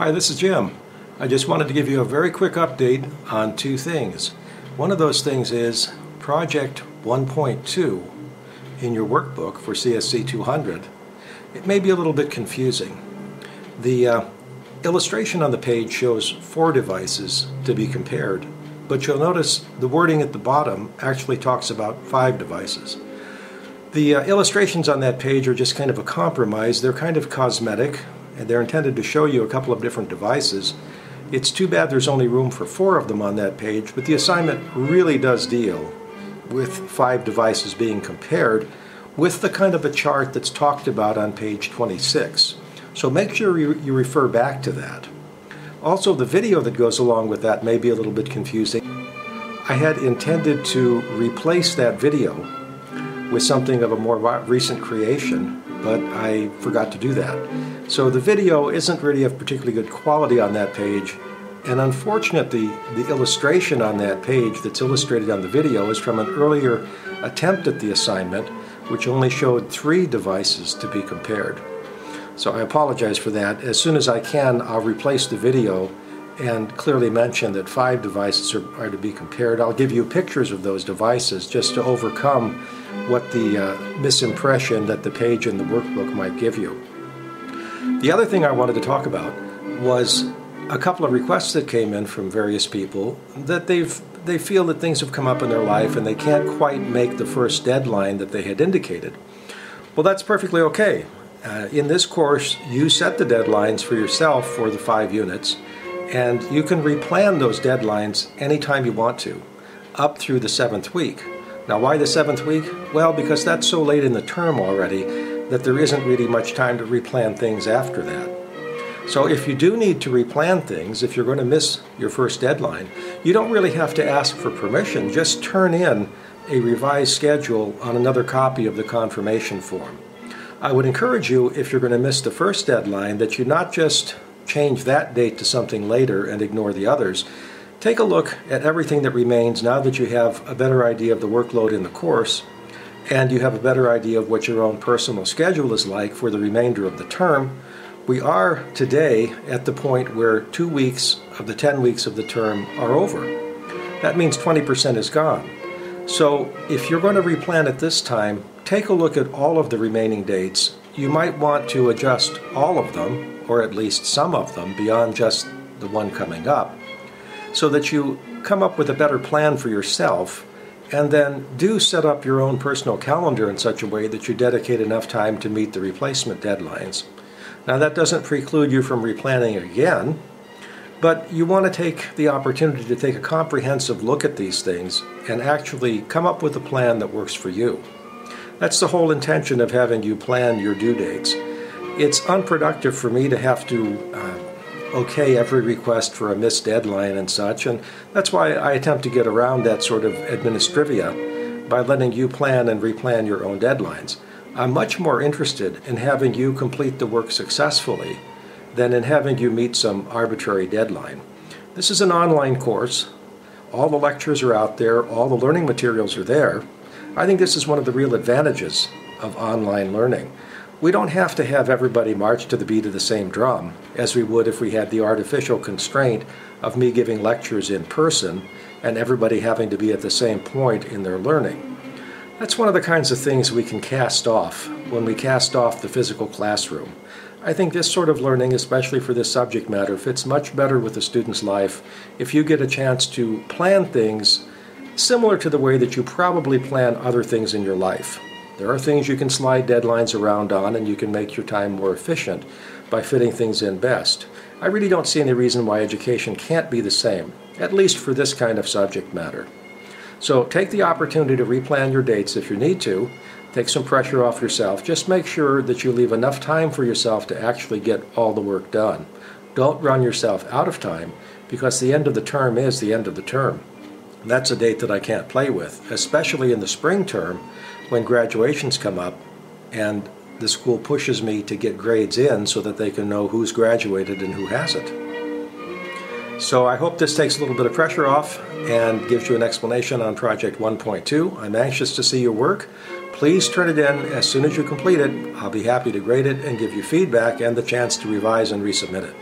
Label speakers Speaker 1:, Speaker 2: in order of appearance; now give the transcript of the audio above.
Speaker 1: Hi, this is Jim. I just wanted to give you a very quick update on two things. One of those things is Project 1.2 in your workbook for CSC-200. It may be a little bit confusing. The illustration on the page shows 4 devices to be compared, but you'll notice the wording at the bottom actually talks about 5 devices. The illustrations on that page are just kind of a compromise. They're kind of cosmetic, and they're intended to show you a couple of different devices. It's too bad there's only room for 4 of them on that page, but the assignment really does deal with 5 devices being compared with the kind of a chart that's talked about on page 26. So make sure you refer back to that. Also, the video that goes along with that may be a little bit confusing. I had intended to replace that video with something of a more recent creation, but I forgot to do that. So the video isn't really of particularly good quality on that page, and unfortunately the illustration on that page that's illustrated on the video is from an earlier attempt at the assignment, which only showed 3 devices to be compared. So I apologize for that. As soon as I can, I'll replace the video and clearly mention that 5 devices are to be compared. I'll give you pictures of those devices just to overcome what the misimpression that the page in the workbook might give you. The other thing I wanted to talk about was a couple of requests that came in from various people that they feel that things have come up in their life and they can't quite make the first deadline that they had indicated. Well, that's perfectly okay. In this course, you set the deadlines for yourself for the 5 units, and you can replan those deadlines anytime you want to, up through the 7th week. Now, why the 7th week? Well, because that's so late in the term already that there isn't really much time to replan things after that. So if you do need to replan things, if you're going to miss your first deadline, you don't really have to ask for permission. Just turn in a revised schedule on another copy of the confirmation form. I would encourage you, if you're going to miss the first deadline, that you not just change that date to something later and ignore the others. Take a look at everything that remains now that you have a better idea of the workload in the course and you have a better idea of what your own personal schedule is like for the remainder of the term. We are today at the point where 2 weeks of the 10 weeks of the term are over. That means 20% is gone. So if you're going to replan at this time, take a look at all of the remaining dates. You might want to adjust all of them, or at least some of them, beyond just the one coming up, so that you come up with a better plan for yourself, and then do set up your own personal calendar in such a way that you dedicate enough time to meet the replacement deadlines. Now, that doesn't preclude you from replanning again, but you want to take the opportunity to take a comprehensive look at these things and actually come up with a plan that works for you. That's the whole intention of having you plan your due dates. It's unproductive for me to have to okay every request for a missed deadline and such, and that's why I attempt to get around that sort of administrivia by letting you plan and replan your own deadlines. I'm much more interested in having you complete the work successfully than in having you meet some arbitrary deadline. This is an online course. All the lectures are out there, all the learning materials are there. I think this is one of the real advantages of online learning. We don't have to have everybody march to the beat of the same drum as we would if we had the artificial constraint of me giving lectures in person and everybody having to be at the same point in their learning. That's one of the kinds of things we can cast off when we cast off the physical classroom. I think this sort of learning, especially for this subject matter, fits much better with the student's life if you get a chance to plan things similar to the way that you probably plan other things in your life. There are things you can slide deadlines around on, and you can make your time more efficient by fitting things in best. I really don't see any reason why education can't be the same, at least for this kind of subject matter. So take the opportunity to replan your dates if you need to. Take some pressure off yourself. Just make sure that you leave enough time for yourself to actually get all the work done. Don't run yourself out of time, because the end of the term is the end of the term. That's a date that I can't play with, especially in the spring term when graduations come up and the school pushes me to get grades in so that they can know who's graduated and who hasn't. So I hope this takes a little bit of pressure off and gives you an explanation on Project 1.2. I'm anxious to see your work. Please turn it in as soon as you complete it. I'll be happy to grade it and give you feedback and the chance to revise and resubmit it.